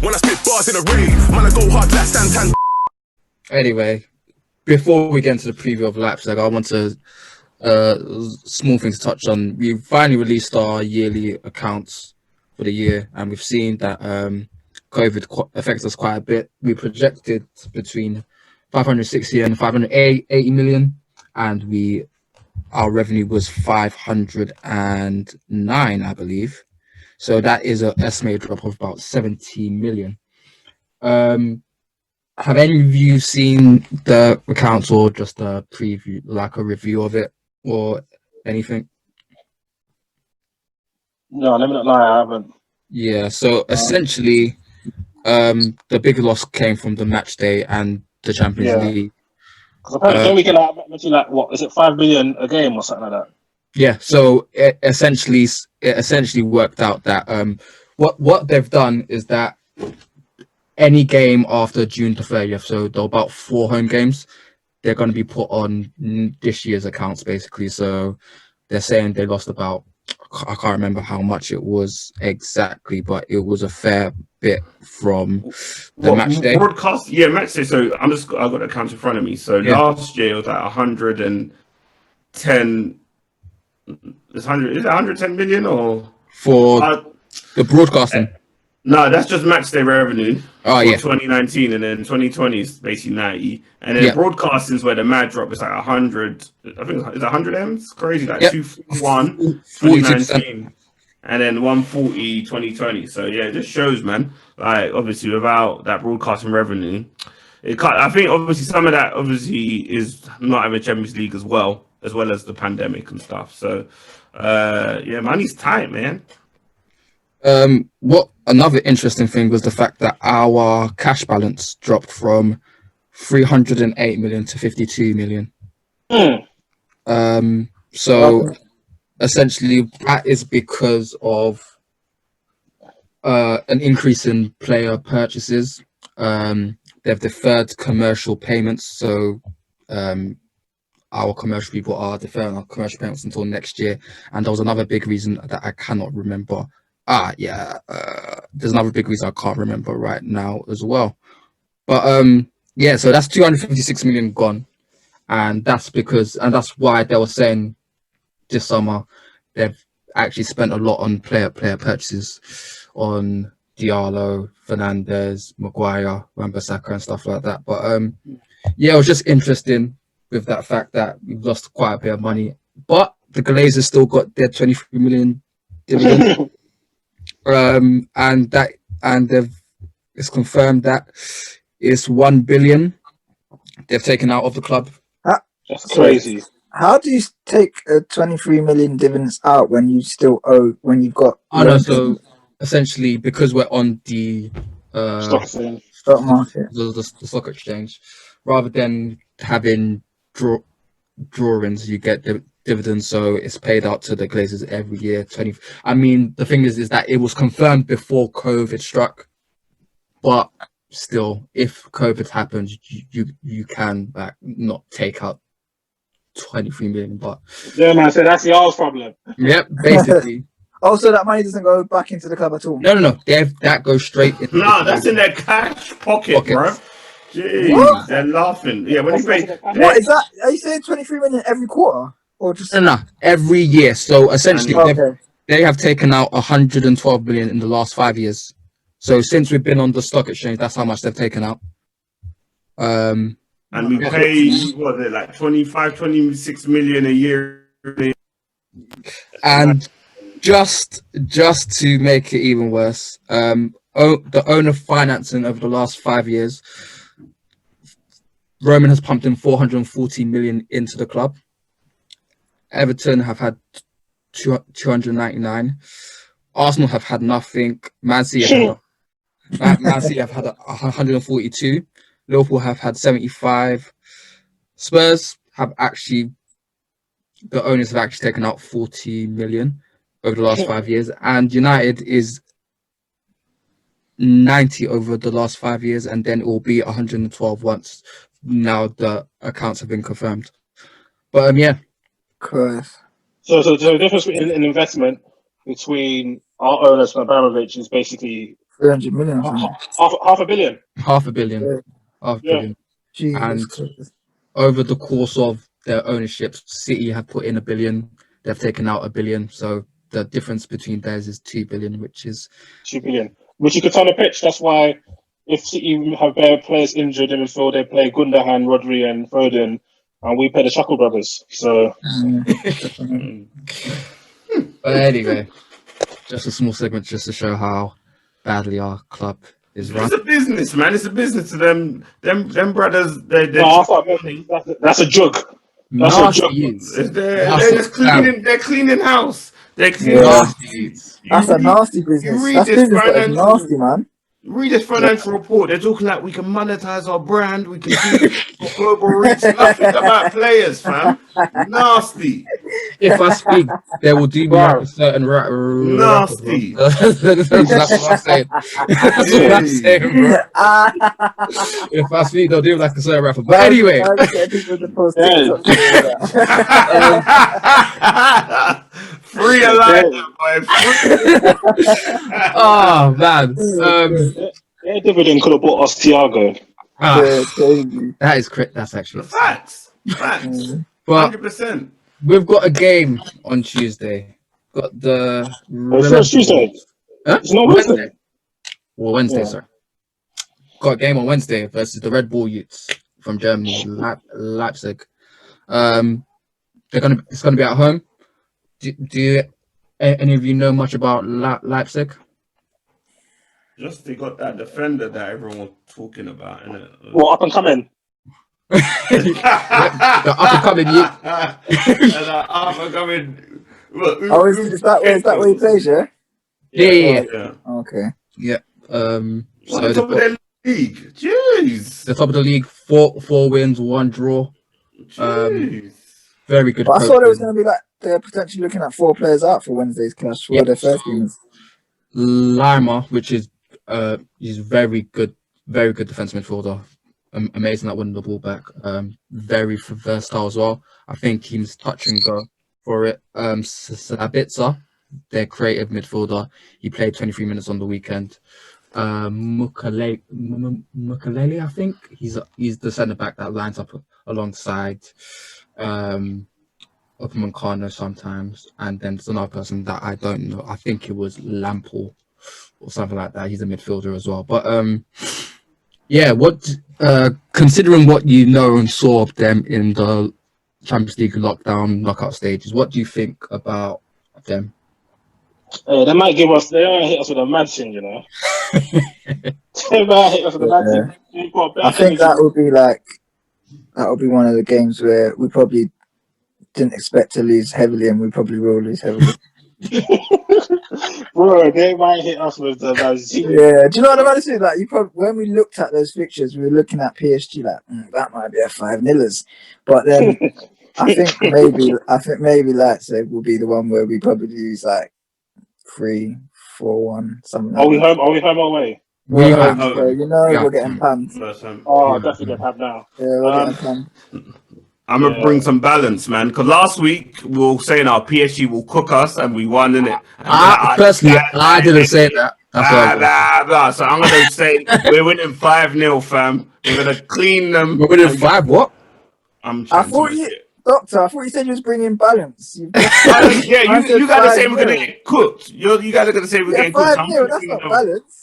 When I spit bars in a rave, man, I go hard like Santan. Anyway, before we get into the preview of Leipzig, I want to small thing to touch on. We finally released our yearly accounts for the year, and we've seen that COVID affects us quite a bit. We projected between 560 and 580 million, and our revenue was 509, I believe. So that is an estimated drop of about 70 million. Have any of you seen the accounts or just a preview, like a review of it or anything? No, let me not lie, I haven't. Yeah, so essentially, the big loss came from the match day and the Champions League. Because apparently, don't we get like what is it, 5 million a game or something like that? Yeah, so it essentially worked out that what they've done is that any game after June the 30th, so there are about 4 home games, they're going to be put on this year's accounts, basically. So they're saying they lost about, I can't remember how much it was exactly, but it was a fair bit from the match day. Broadcast, match day. So I've got the accounts in front of me. So last year it was like 110. Is it 110 million or for the broadcasting? No, that's just match day revenue. Oh, for 2019, and then 2020 is basically 90, and then broadcasting is where the mad drop is like 100. I think it's 100 M. It's crazy, like 241 2019, and then 140 2020. So yeah, it just shows, man. Like obviously without that broadcasting revenue, I think obviously some of that obviously is not having Champions League as well as the pandemic and stuff. So money's tight, man. What another interesting thing was the fact that our cash balance dropped from 308 million to 52 million. So essentially that is because of an increase in player purchases. They've deferred commercial payments, so our commercial people are deferring our commercial payments until next year. And there was another big reason that I cannot remember. There's another big reason I can't remember right now as well. But so that's 256 million gone, and that's why they were saying this summer they've actually spent a lot on player purchases on Diallo, Fernandes, Maguire, Wan-Bissaka and stuff like that. But it was just interesting with that fact that we've lost quite a bit of money, but the Glazers still got their 23 million dividend. It's confirmed that it's 1 billion they've taken out of the club. That's crazy. How do you take 23 million dividends out when you still owe, when you've got? So essentially, because we're on the stock market, the stock exchange, rather than having drawings, you get the dividends, so it's paid out to the Glazers every year. The thing is that it was confirmed before COVID struck, but still, if COVID happens, you can not take out 23 million. But man, so that's y'all's problem. Yep, basically. Also, that money doesn't go back into the club at all. No. That goes straight into that's in their cash pocket, bro. Jeez, what? They're laughing. Yeah, when you pay. What is that? Are you saying 23 million every quarter? Or just every year. So essentially, they have taken out 112 million in the last 5 years. So since we've been on the stock exchange, that's how much they've taken out. And we pay what is it, like 26 million a year. And just to make it even worse, the owner financing over the last 5 years, Roman has pumped in 440 million into the club. Everton have had 299. Arsenal have had nothing. Man City have had 142. Liverpool have had 75. Spurs have the owners have actually taken out 40 million over the last 5 years, and United is 90 over the last 5 years, and then it will be 112 once now the accounts have been confirmed. But Christ. So the difference in investment between our owners and Abramovich is basically 300 million or something. Half a billion. Half a billion. Yeah. Half a Yeah. billion. Jesus And Christ. over the course of their ownership, City have put in $1 billion. They've taken out $1 billion. So the difference between theirs is $2 billion, which is 2 billion. Which you could turn a pitch. That's why if City have their players injured in midfield, they play Gundogan, Rodri, and Foden, and we play the Chuckle Brothers. So But anyway, just a small segment just to show how badly our club is run. It's a business, man. It's a business to them. Them brothers. They're no, that's a joke. That's a Nasty joke. youths. they're just cleaning. They're cleaning house. They're cleaning. Nasty youths. That's a nasty business. read That's this business that is financial- nasty, man. Read this financial report. They're talking like we can monetize our brand. We can do global reach. Nothing about players, fam. Nasty. If I speak, they will do me like a certain Nasty. That's what I'm saying. That's what I'm saying, bro. If I speak, they'll do me like a certain rapper. But anyway, Free alive, boy. oh man, Their dividend could have bought us Thiago. that is correct. That's actually Facts. But 100%. we've got a game on Tuesday. Got the It's Tuesday. Huh? It's not Wednesday. Well, Wednesday, Yeah. sorry. Got a game on Wednesday versus the Red Bull Youths from Germany, Leipzig. It's gonna be at home. Do any of you know much about Leipzig? Just they got that defender that everyone was talking about, innit? Well, up and coming. The up and coming youth. The up and coming. Oh, is that where he plays, yeah? Yeah. Okay. So the top of their league. Jeez. the top of the league, four wins, 1 draw. Jeez. Very good. But I thought it was coaching. going to be like they're potentially looking at 4 players out for Wednesday's clash for their first games. Lima, which is he's very good defense midfielder. Amazing at winning the ball back. Very versatile as well. I think he's touch and go for it. Sabitzer, their creative midfielder. He played 23 minutes on the weekend. Mukalele, I think he's the centre back that lines up alongside Upamankano sometimes, and then there's another person that I don't know. I think it was Lampol or something like that. He's a midfielder as well. But yeah, considering what you know and saw of them in the Champions League knockout stages, what do you think about them? They might hit us with a mad thing, you know. They might hit us with a mad thing. I think that would be one of the games where we probably didn't expect to lose heavily, and we probably will lose heavily. Bro, they might hit us with the mad thing. Yeah, do you know what I'm about to say? Like, when we looked at those fixtures, we were looking at PSG like that might be a 5-0, but then I think maybe Leipzig will be the one where we probably lose like 3-4-1, something like that. Are we home or away? We're home, home. so we're getting panned. Oh, definitely get panned now. Yeah, we're getting panned. I'm gonna bring some balance, man. Because last week we were saying our PSG will cook us, and we won, innit? Personally, I didn't say that. So I'm gonna say we're winning 5-0, fam. We're gonna clean them. We're winning 5. What? I thought you said you was bringing balance. You gotta say we're gonna get cooked. You guys are gonna say we're getting cooked. 5-0, that's not balance.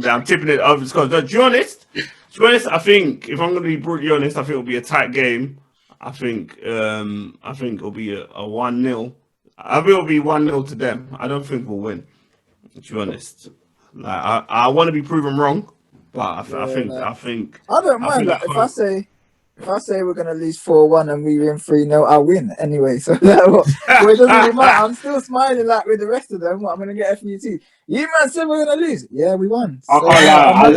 I'm tipping it over the score. To be honest, I think if I'm gonna be brutally honest, I think it'll be a tight game. I think it'll be a 1-0. I think it'll be 1-0 to them. I don't think we'll win. To be honest, like I want to be proven wrong, but I think I don't mind that. If I say we're gonna lose 4-1 and we win 3-0, I'll win anyway. So it doesn't really matter. I'm still smiling like with the rest of them. I'm gonna get FUT. You man said we're gonna lose. Yeah, we won. So, I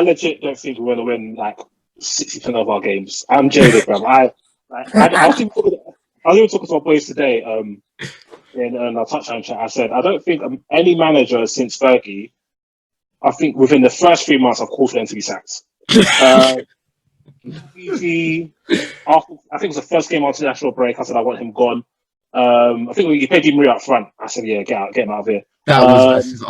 legit don't think we're gonna win like 60% of our games. I'm jaded, bro. I was even talking to my boys today. In our touchdown chat, I said I don't think any manager since Fergie. I think within the first 3 months, I've called for them to be sacked. I think it was the first game on international break. I said I want him gone. I think he paid Di Maria up front. I said, yeah, get him out of here. That was versus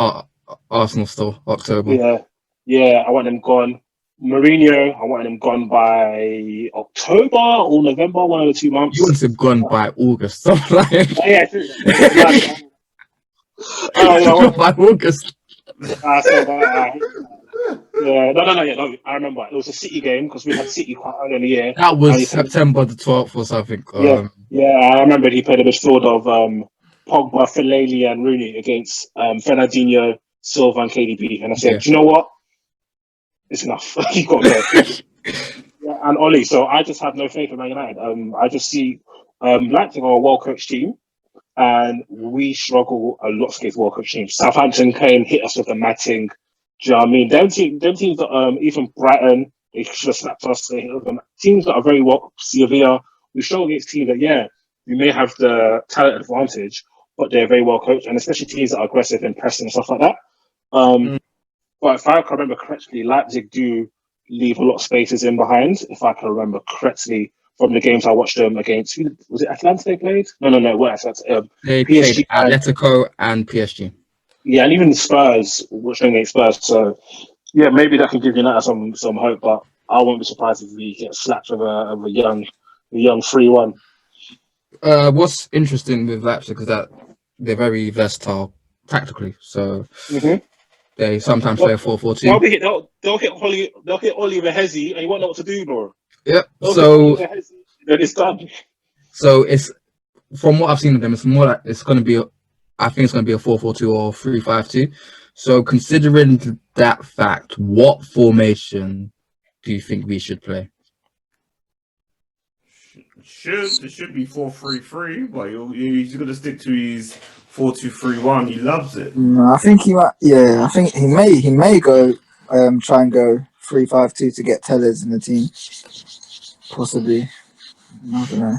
Arsenal still, October. Yeah, I want him gone. Mourinho, I want him gone by October or November, one of the 2 months. You want him gone by August. So like... yeah, by August. No. I remember it was a City game because we had City quite early in the year. That was September the 12th or something. I remember he played a midfield of Pogba, Fellaini, and Rooney against Fernandinho, Silva, and KDB. And I said, do you know what? It's enough. You got to go. And Oli. So I just have no faith in Man United. I just see Leipzig are a well-coached team. And we struggle a lot against well coached teams. Southampton came, hit us with a matting. Do you know what I mean? Them teams that even Brighton, they should have slapped us. They hit us with teams that are very well. Sevilla, we struggle against teams that we may have the talent advantage, but they're very well coached, and especially teams that are aggressive and pressing and stuff like that. But if I can remember correctly, Leipzig do leave a lot of spaces in behind. If I can remember correctly. From the games I watched them against, was it Atlanta they played? No, what Atlanta? They PSG, played Atletico and PSG. Yeah, and even the Spurs, watched them against Spurs. So, yeah, maybe that can give United some hope, but I won't be surprised if we get slapped with a young 3-1. What's interesting with Leipzig is that they're very versatile tactically. So they sometimes play a 4-4-2. They'll hit Oliver Hezzy, and you won't know what to do, bro. Yep. It's done. So it's from what I've seen of them, it's more like it's going to be. I think it's going to be a 4-4-2 or 3-5-2. So considering that fact, what formation do you think we should play? It should be 4-3-3, but he's going to stick to his 4-2-3-1. He loves it. No, I think he might. Yeah, I think he may go try and go 3-5-2 to get Tellers in the team. Possibly. I don't know.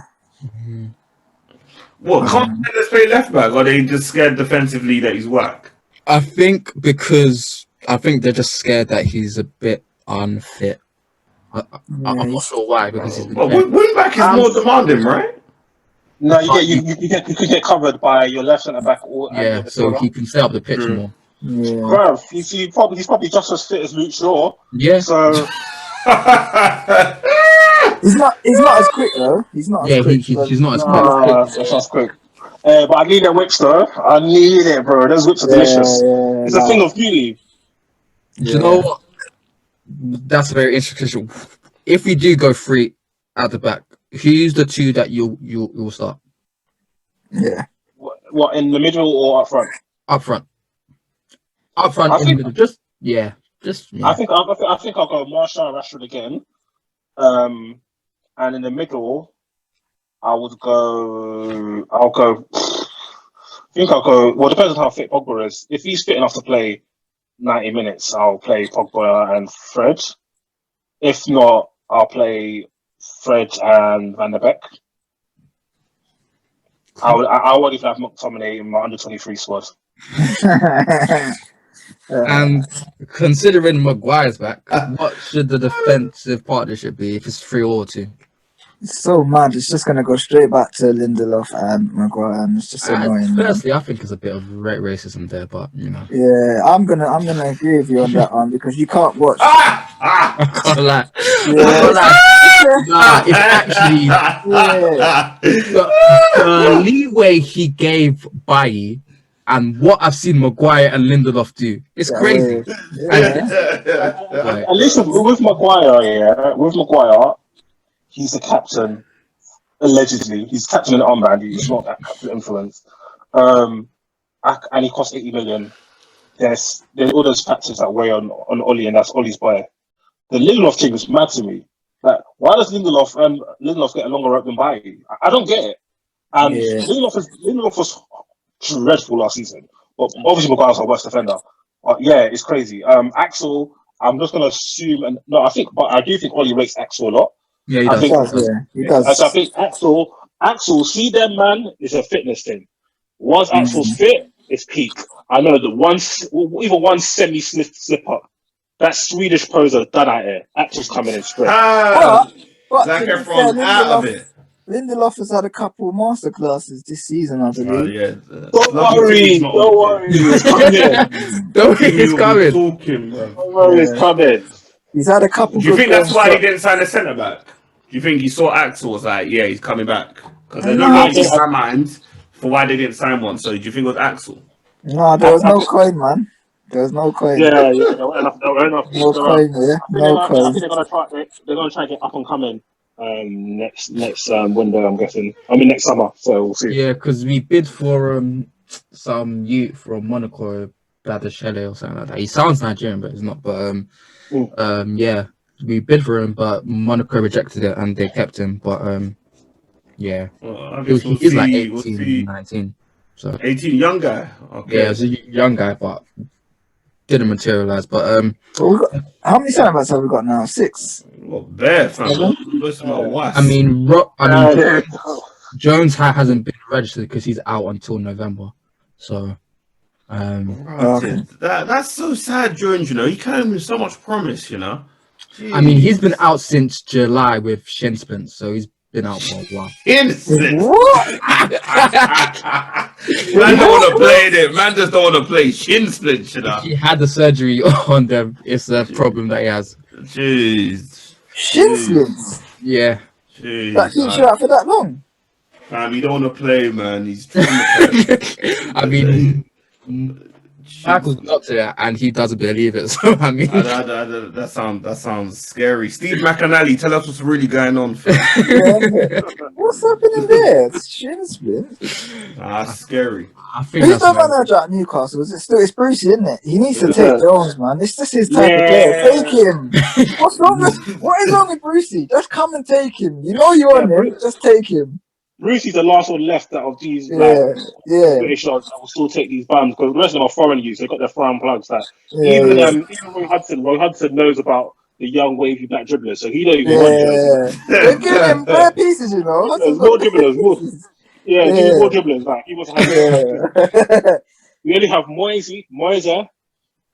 What, can't Tellers play left back, or are they just scared defensively that he's whack? I think they're just scared that he's a bit unfit. I'm not sure why, because he's wing back is more demanding, right? No, you could get covered by your left centre back. So he can set up the pitch more. Yeah. Bruv, he's probably just as fit as Luke Shaw. Yeah. So he's not as quick though. He's not. As quick, he's not as quick. That's not quick. But I need them whips though. I need it, bro. Those whips are delicious. It's a thing of beauty. Do you know what? That's very interesting. If we do go 3 at the back, who's the 2 that you'll start? Yeah. What, in the middle or up front? Up front. Up front. I think, yeah. I think I'll go Marshall and Rashford again. And in the middle, I'll go. I think I'll go. Well, it depends on how fit Pogba is. If he's fit enough to play 90 minutes, I'll play Pogba and Fred. If not, I'll play Fred and Van der Beek. I would even have McTominay in my under-23 squad. And considering Maguire's back, what should the defensive partnership be if it's 3 or 2? It's so mad. It's just gonna go straight back to Lindelof and Maguire, and it's just annoying. Firstly, I think there's a bit of racism there, but you know. Yeah, I'm gonna agree with you on that one because you can't watch. I can't lie. Nah, it's actually the leeway he gave Bailly and what I've seen Maguire and Lindelof do. It's crazy. At least with Maguire, he's the captain, allegedly. He's captain in armband. He's not that captain influence. And he cost 80 million. There's all those factors that weigh on Oli, and that's Oli's buy. The Lindelof thing is mad to me. Like, why does Lindelof get a longer rope than Bailly? I don't get it. And Lindelof was dreadful last season. But obviously Maguire's our worst defender. Yeah, it's crazy. Axel, I'm just gonna assume, but I do think Oli rates Axel a lot. Yeah, he does. He does. So I think Axel, see them, man, is a fitness thing. Once Axel's fit, it's peak. I know that even one slip up, that Swedish poser done out here. Axel's coming in straight. Zac Efron out of it. Lindelof has had a couple masterclasses this season, I believe. Yeah. Don't worry, don't worry. It's coming. Don't worry, it's coming. Talking, bro. Don't worry, it's coming. He's had a couple. Do you good think that's games, why he but- didn't sign a centre back? Do you think he saw Axel was like, yeah, he's coming back? Because there's No, no I logic think- in my mind for why they didn't sign one. So do you think it was Axel? No, there was no coin, man. There was no coin. Yeah, there were enough. No coin, yeah. No I coin. think they're gonna try. They're gonna try and get up and coming. Next window, I'm guessing. I mean next summer. So we'll see. Yeah, because we bid for some youth from Monaco, Badashele or something like that. He sounds Nigerian, but he's not. But yeah, we bid for him, but Monaco rejected it and they kept him. But yeah, Well, I guess he's like we'll 18, see. 19. So 18, young guy. Okay. yeah, he's a young guy, but didn't materialize. But Well, how many centre backs have we got now? 6. Well, bare fam. Listen, my wife. I mean, Jones hasn't been registered because he's out until November. So Okay. That's so sad, Jones. You know, he came with so much promise. You know. I mean, he's been out since July with shin splints, so he's been out for a while. Innocent. What? Man don't want to play it. Man just don't want to play shin splints, you know. He had the surgery on them. It's a problem that he has. Jeez. Shin splints. Yeah. Jeez. That keeps you out for that long. Man, he don't want to play, man. He's traumatized. I mean, Michael's doctor it and he doesn't believe it. So I mean, that sounds scary. Steve McAnally, tell us what's really going on. Yeah. What's happening there? It's shin splints. That's scary. I think Who's that's the right. manager at Newcastle? Is it still? It's Brucey, isn't it? He needs to Yeah. take Jones, man. This is his type of player. Take him. What is wrong with Brucey? Just come and take him. You know you want him. Just take him. Brucey's the last one left out of these Yeah, yeah, British lads that will still take these bans because the rest of them are foreign use. They've got their foreign plugs. That yeah. even Yeah. even Roy Hudson knows about the young wavy black dribblers, so he don't even want to. They give him bare pieces, you know. There's more dribblers, more. Yeah, give him more dribblers. Like he was having. Yeah. We only have Moise,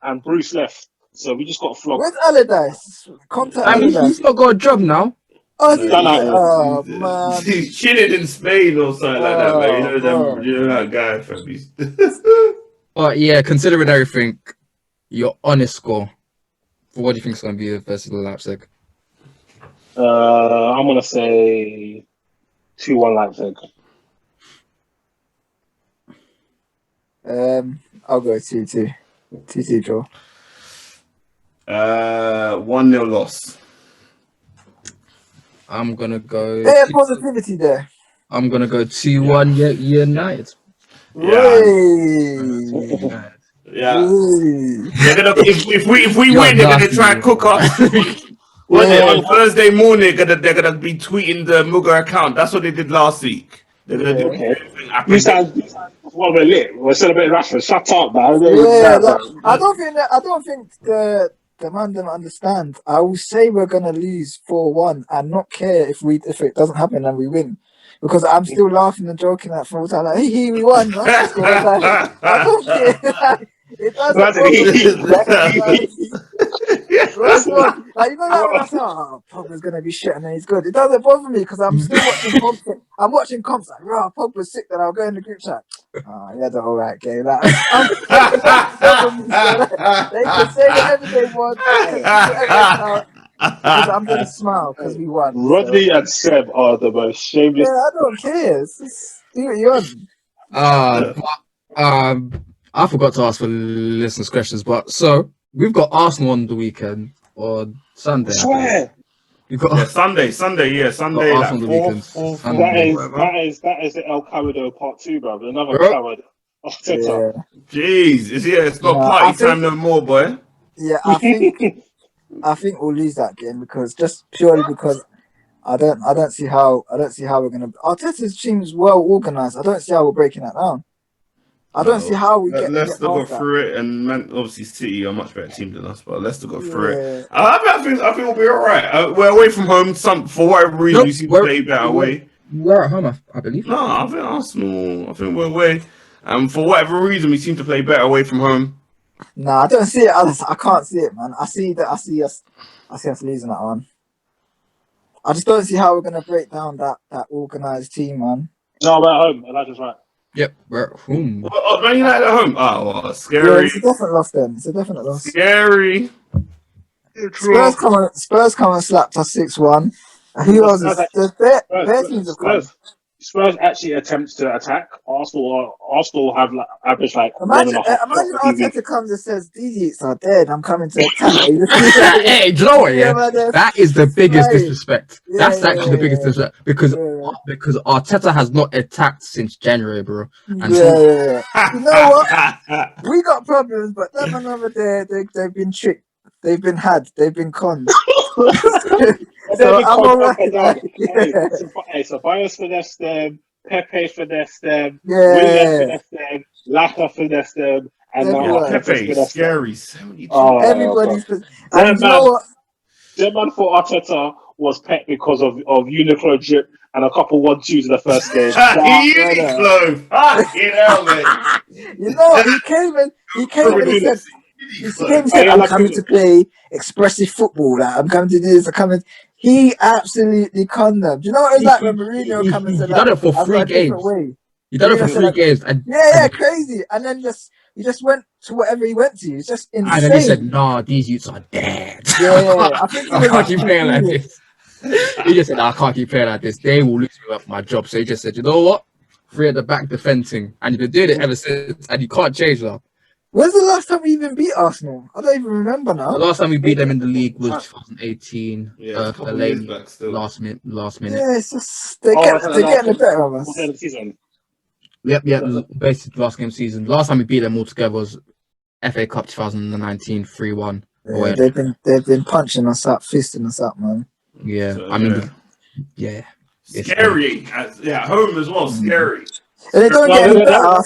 and Bruce left, so we just got flogged. Where's Allardyce? Contact I mean, Allardyce. he's not got a job now. Oh, is he? Done out. Oh, man. He's chilling in Spain or something like that, man. You know Oh, them, you know that guy from these. But yeah, considering everything, your honest score for what do you think is going to be versus Leipzig? I'm gonna say 2-1 Leipzig. I'll go 2-2. 2-2 draw. 1-0 loss. I'm gonna go. Bit of positivity there. I'm gonna go 2-1 United. Way. Yeah. Way. They're gonna, if we You're win, they're gonna nasty, try and cook us. On Thursday morning, they're gonna be tweeting the MUGA account. That's what they did last week. They're gonna do Okay. everything. I You predict- sound well, we're lit. We're celebrating Rashford. Shut up, man. Yeah, like, I don't think the man didn't understand. I will say we're gonna lose 4-1 and not care if it doesn't happen and we win. Because I'm still laughing and joking at full time, like, hey, we won. Right? So like, I don't care. It doesn't bother me. Like, you know, like when I say, oh, Pogba's gonna be shit and then he's good. It doesn't bother me because I'm still watching comps. I'm watching comps like, oh, Pogba's sick. Then I'll go in the group chat. Oh, he had an alright game. Like, they can say whatever they want. Because I'm gonna smile because we won. Rodney and Seb are the most shameless. Yeah, I don't care. It's just, do what you want. I forgot to ask for listeners' questions, but so we've got Arsenal on the weekend or Sunday. I swear. We've got Yeah, Sunday, Got like Arsenal the weekend. Sunday. That is the El Carido part 2, bro. Another Bro. coward. Arteta. Yeah, Jeez, it's not No, I party think- time no more, boy. yeah. I think we'll lose that game because just purely because I don't see how we're gonna. Arteta's team is well organized. I don't see how we're breaking that down. I don't see how we get Leicester go past that. through it, and man, obviously City are a much better team than us, but Leicester go through it. Yeah. I think we'll be all right. We're away from home. For whatever reason, Nope, we seem to we're- play better away. We're at home, I believe. No, I think Arsenal. I think we're away. For whatever reason, we seem to play better away from home. Nah, I don't see it. I can't see it, man. I see us losing that one. I just don't see how we're gonna break down that organised team, man. No, we're at home. Elijah's right. Yep, we're at home. Oh, Man United at home. Oh, well, Yeah, scary. it's a definite loss then. It's a definite loss. Scary. Spurs come and slapped us 6-1. Who else is their teams have come? Spurs actually attempts to attack. Arsenal have like average like Imagine 1.5 shots a week. Arteta comes and says, "These youths are dead. I'm coming to attack." Hey, do you know what? Yeah, that is the biggest disrespect. Yeah, That's actually the biggest disrespect because Arteta has not attacked since January, bro. And You know what? We got problems, but them and over there, they've been tricked. They've been had. They've been conned. So I'm alright. Hey, Ceballos finessed them, Pepe finessed them, Yeah. Willian finessed them, Laka finessed them, and now Pepe, scary. 72. Everybody's. And you know what? German for Arteta was Pep because of Uniqlo drip and a couple 1-2s in the first game. Uniqlo. Fucking hell, man. You know, he came and he said, "I'm coming to play expressive football. Like, I'm coming to do this. He absolutely conned them. Do you know what it was like when Mourinho came and said, "He done it for 3 games. He done it for 3 games. Yeah, crazy. And then he just went to whatever he went to. It's just insane. And then he said, "Nah, these youths are dead. Yeah, I think I can't keep playing like this." He just said, "I can't keep playing like this. They will lose me off my job." So he just said, "You know what? 3 at the back defending, and you've been doing it ever since, and you can't change that." When's the last time we even beat Arsenal? I don't even remember now. The last time we beat them in the league was 2018. Yeah, a couple years back still. Last minute. Yeah, it's just they're getting the better of us. Yep. Basically, last game season. Last time we beat them all together was FA Cup 2019, 3-1. Yeah, they've been punching us up, fisting us up, man. Yeah, So, I mean, yeah. Scary. At home as well. Scary. And they don't get any better.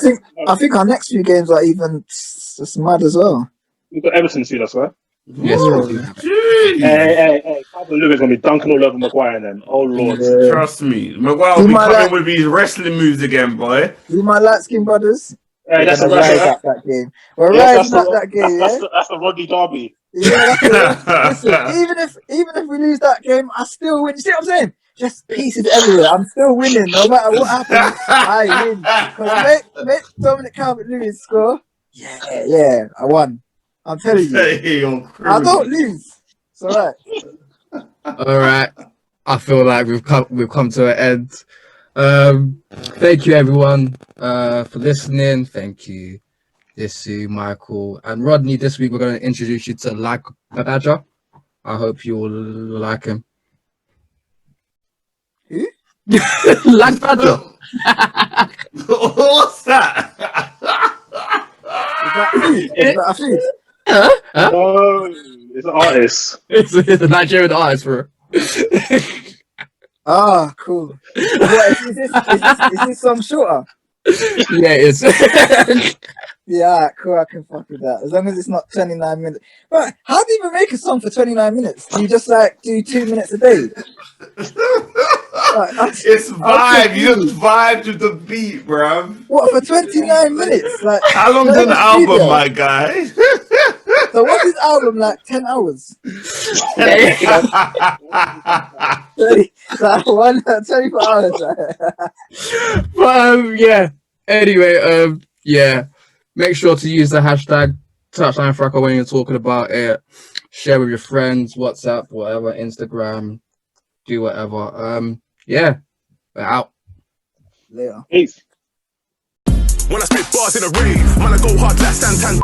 I think our next few games are even just mad as well. We've got Everton soon, that's right. Yes, Hey, Calvin Lewis gonna be dunking all over Maguire then. Oh Lord. Yeah. Trust me. Maguire will be coming with his wrestling moves again, boy. You my light skin brothers. Hey, that's a rise up that game. We're rising up that game, yeah. That's the Rodney derby. Yeah, listen, even if we lose that game, I still win. You see what I'm saying? Just pieces everywhere. I'm still winning, no matter what happens. I win. Because make Dominic Calvert-Lewin score. Yeah, I won. I'm telling you. I don't lose. It's alright. Alright. I feel like we've come to an end. Thank you everyone for listening. Thank you, Disu, Michael, and Rodney. This week we're going to introduce you to Like a Badger. I hope you will like him. Who? Like Badger. What's that? Is that a food? Huh? No, it's an artist. It's a Nigerian artist, bro. Ah, cool. What, is this some shorter? Yeah, it is. Yeah, cool. I can fuck with that as long as it's not 29 minutes. But how do you even make a song for 29 minutes? Do you just like do 2 minutes a day? It's vibe. You just vibe to the beat, bro. What for 29 minutes? Like how long's an album, my guy? So what's this album like? 10 hours. 24 hours. But yeah. Anyway, yeah. Make sure to use the hashtag #TouchlineFracas when you're talking about it. Share with your friends, WhatsApp, whatever, Instagram, do whatever. Yeah, we're out. Later. Peace. When I spit bars in a rave, man, I go hard like Santan.